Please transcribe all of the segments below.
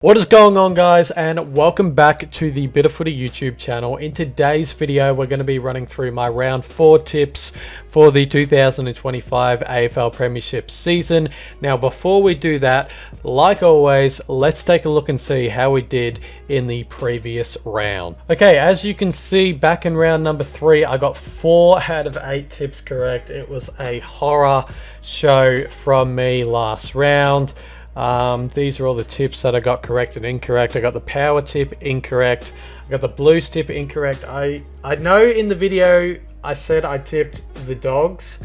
What is going on, guys, and welcome back to the Bit of Footy YouTube channel. In today's video we're going to be running through my round 4 tips for the 2025 AFL Premiership season. Now before we do that, like always, let's take a look and see how we did in the previous round. Okay, as you can see, back in round number 3 I got 4 out of 8 tips correct. It was a horror show from me last round. These are all the tips that I got correct and incorrect. I got the power tip incorrect. I got the blues tip incorrect. I know in the video I said I tipped the Dogs,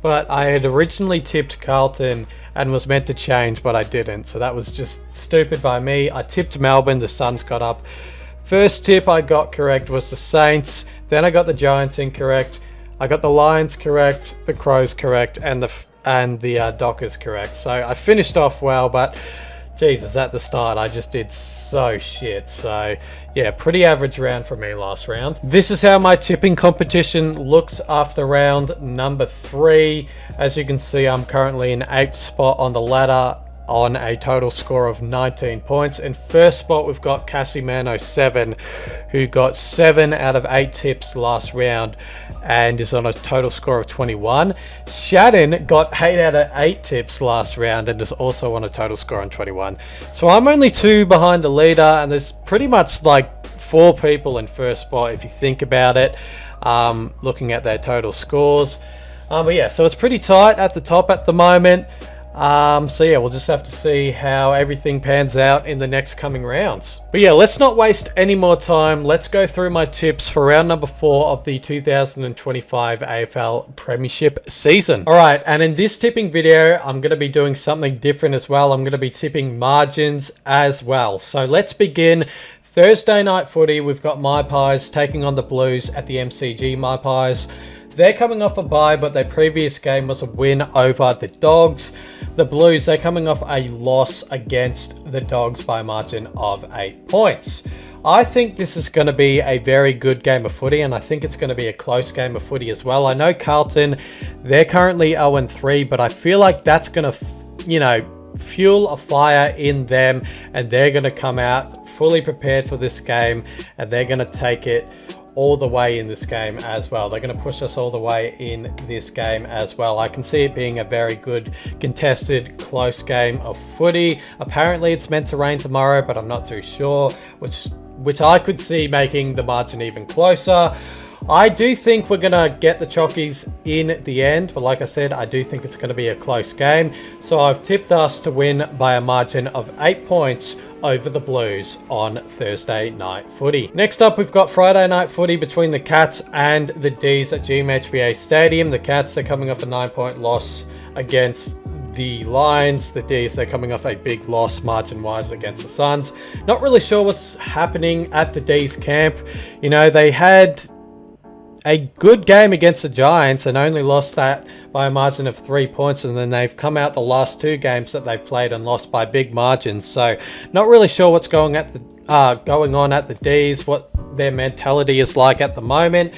but I had originally tipped Carlton and was meant to change, but I didn't. So that was just stupid by me. I tipped Melbourne. The Suns got up. First tip I got correct was the Saints. Then I got the Giants incorrect. I got the Lions correct, the Crows correct, and the Dockers correct. So I finished off well, but Jesus, at the start I just did so shit. So yeah, pretty average round for me last round. This is how my tipping competition looks after round number 3. As you can see, I'm currently in 8th spot on the ladder on a total score of 19 points. In first spot we've got Cassimano7, who got 7 out of 8 tips last round and is on a total score of 21. Shadden got 8 out of 8 tips last round and is also on a total score of 21. So I'm only 2 behind the leader, and there's pretty much like 4 people in first spot if you think about it, looking at their total scores. But yeah, so it's pretty tight at the top at the moment. So yeah, we'll just have to see how everything pans out in the next coming rounds. But yeah, let's not waste any more time. Let's go through my tips for round number 4 of the 2025 AFL Premiership season. Alright, and in this tipping video, I'm going to be doing something different as well. I'm going to be tipping margins as well. So let's begin. Thursday night footy, we've got My Pies taking on the Blues at the MCG. My Pies, they're coming off a bye, but their previous game was a win over the Dogs. The Blues, they're coming off a loss against the Dogs by a margin of 8 points. I think this is going to be a very good game of footy, and I think it's going to be a close game of footy as well. I know Carlton, they're currently 0-3, but I feel like that's going to, fuel a fire in them, and they're going to come out fully prepared for this game, and they're going to take it all the way in this game as well. They're going to push us all the way in this game as well. I can see it being a very good contested close game of footy. Apparently it's meant to rain tomorrow, but I'm not too sure, which I could see making the margin even closer. I do think we're going to get the Chockies in the end, but like I said, I do think it's going to be a close game. So I've tipped us to win by a margin of 8 points over the Blues on Thursday night footy. Next up, we've got Friday night footy between the Cats and the D's at GMHBA Stadium. The Cats are coming off a 9-point loss against the Lions. The D's, they're coming off a big loss margin-wise against the Suns. Not really sure what's happening at the D's camp. They had a good game against the Giants and only lost that by a margin of 3 points, and then they've come out the last 2 games that they've played and lost by big margins. So not really sure what's going on at the D's, what their mentality is like at the moment.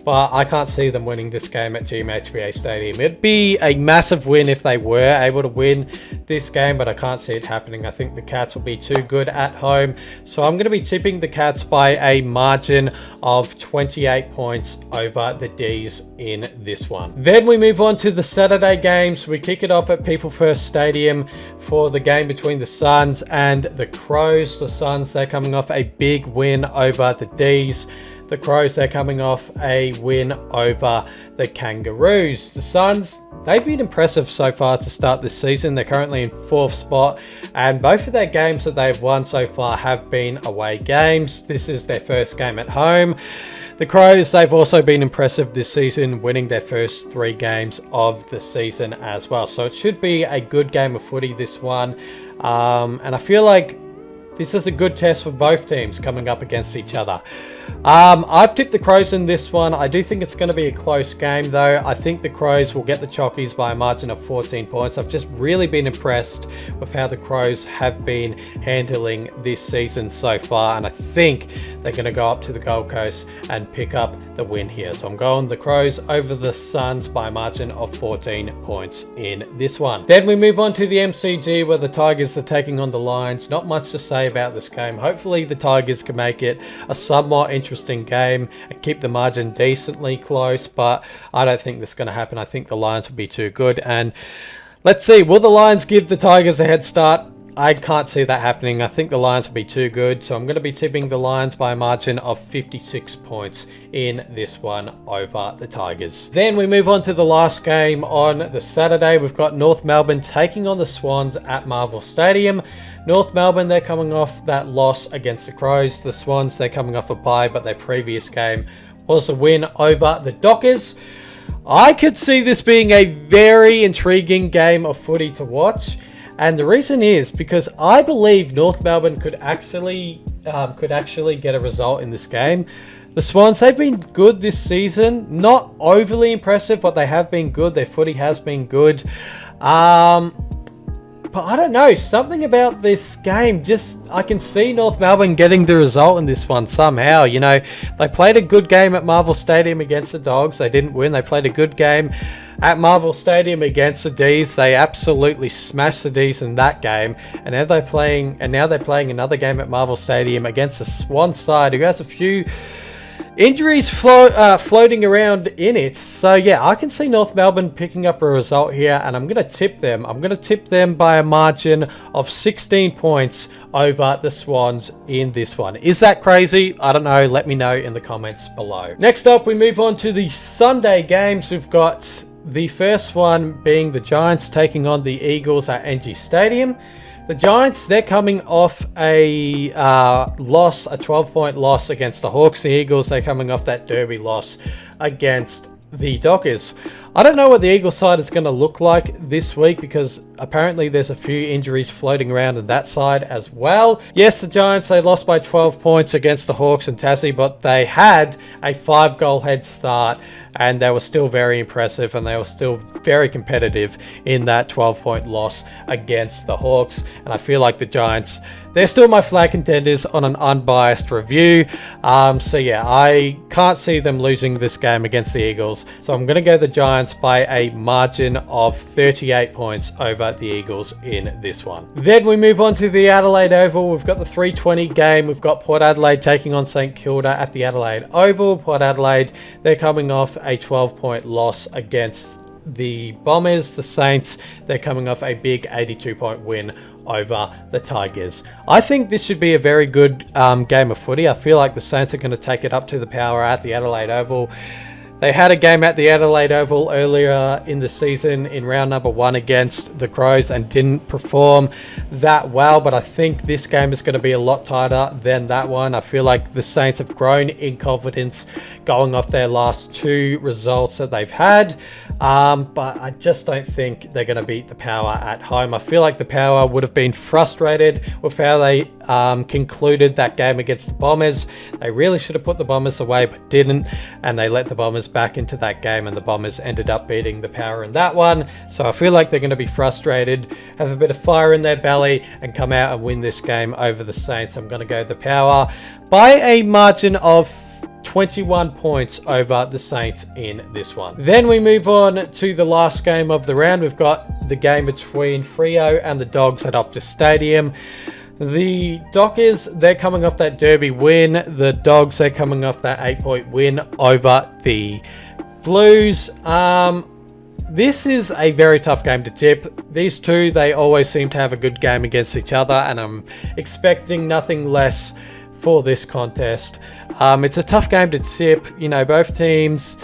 But I can't see them winning this game at GMHBA Stadium. It'd be a massive win if they were able to win this game, but I can't see it happening. I think the Cats will be too good at home. So I'm going to be tipping the Cats by a margin of 28 points over the D's in this one. Then we move on to the Saturday games. We kick it off at People First Stadium for the game between the Suns and the Crows. The Suns, they're coming off a big win over the D's. The Crows, they're coming off a win over the Kangaroos. The Suns, they've been impressive so far to start this season. They're currently in 4th spot, and both of their games that they've won so far have been away games. This is their first game at home. The Crows, they've also been impressive this season, winning their first 3 games of the season as well. So it should be a good game of footy, this one. And I feel like this is a good test for both teams coming up against each other. I've tipped the Crows in this one. I do think it's going to be a close game though. I think the Crows will get the Chockies by a margin of 14 points. I've just really been impressed with how the Crows have been handling this season so far, and I think they're going to go up to the Gold Coast and pick up the win here. So I'm going the Crows over the Suns by a margin of 14 points in this one. Then we move on to the MCG where the Tigers are taking on the Lions. Not much to say say about this game. Hopefully the Tigers can make it a somewhat interesting game and keep the margin decently close, but I don't think that's going to happen. I think the Lions will be too good, and let's see, will the Lions give the Tigers a head start? I can't see that happening. I think the Lions will be too good, so I'm going to be tipping the Lions by a margin of 56 points in this one over the Tigers. Then we move on to the last game on the Saturday. We've got North Melbourne taking on the Swans at Marvel Stadium. North Melbourne, they're coming off that loss against the Crows. The Swans, they're coming off a bye, but their previous game was a win over the Dockers. I could see this being a very intriguing game of footy to watch. And the reason is because I believe North Melbourne could actually get a result in this game. The Swans, they've been good this season. Not overly impressive, but they have been good. Their footy has been good. But I don't know, something about this game, just I can see North Melbourne getting the result in this one somehow. You know, they played a good game at Marvel Stadium against the Dogs. They didn't win. They played a good game at Marvel Stadium against the D's. They absolutely smashed the D's in that game. And now they're playing another game at Marvel Stadium against the Swan side who has a few injuries floating around in it. So yeah, I can see North Melbourne picking up a result here, and I'm going to tip them. I'm going to tip them by a margin of 16 points over the Swans in this one. Is that crazy? I don't know. Let me know in the comments below. Next up, we move on to the Sunday games. We've got the first one being the Giants taking on the Eagles at NG Stadium. The Giants, they're coming off a loss, a 12-point loss against the Hawks. The Eagles, they're coming off that derby loss against the Dockers. I don't know what the Eagles side is going to look like this week because apparently there's a few injuries floating around on that side as well. Yes, the Giants, they lost by 12 points against the Hawks and Tassie, but they had a 5-goal head start and they were still very impressive and they were still very competitive in that 12-point loss against the Hawks. And I feel like the Giants, they're still my flag contenders on an unbiased review. So yeah, I can't see them losing this game against the Eagles. So I'm going to go the Giants by a margin of 38 points over the Eagles in this one. Then we move on to the Adelaide Oval. We've got the 3:20 game. We've got Port Adelaide taking on St Kilda at the Adelaide Oval. Port Adelaide, they're coming off a 12-point loss against the Bombers. The Saints, they're coming off a big 82-point win over the Tigers. I think this should be a very good game of footy. I feel like the Saints are going to take it up to the power at the Adelaide Oval. They had a game at the Adelaide Oval earlier in the season in round number 1 against the Crows and didn't perform that well, but I think this game is going to be a lot tighter than that one. I feel like the Saints have grown in confidence going off their last 2 results that they've had, but I just don't think they're going to beat the Power at home. I feel like the Power would have been frustrated with how they concluded that game against the Bombers. They really should have put the Bombers away but didn't, and they let the Bombers back into that game, and the Bombers ended up beating the Power in that one. So I feel like they're going to be frustrated, have a bit of fire in their belly, and come out and win this game over the Saints. I'm going to go the Power by a margin of 21 points over the Saints in this one. Then we move on to the last game of the round. We've got the game between Freo and the Dogs at Optus Stadium. The Dockers, they're coming off that derby win. The Dogs, they're coming off that 8-point win over the Blues. This is a very tough game to tip. These two, they always seem to have a good game against each other, and I'm expecting nothing less for this contest. It's a tough game to tip. You know, both teams,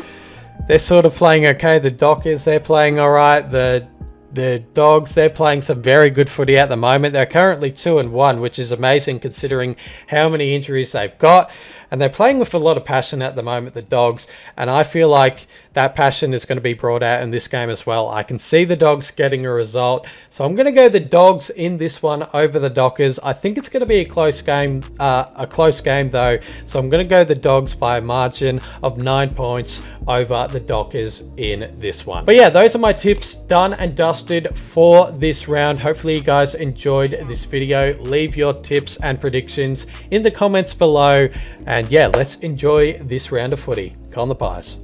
they're sort of playing okay. The Dockers, they're playing all right. The Dogs, they're playing some very good footy at the moment. They're currently 2-1, which is amazing considering how many injuries they've got. And they're playing with a lot of passion at the moment, the Dogs. And I feel like that passion is going to be brought out in this game as well. I can see the Dogs getting a result. So I'm going to go the Dogs in this one over the Dockers. I think it's going to be a close game though. So I'm going to go the Dogs by a margin of 9 points over the Dockers in this one. But yeah, those are my tips done and dusted for this round. Hopefully you guys enjoyed this video. Leave your tips and predictions in the comments below. And yeah, let's enjoy this round of footy. Con the Pies.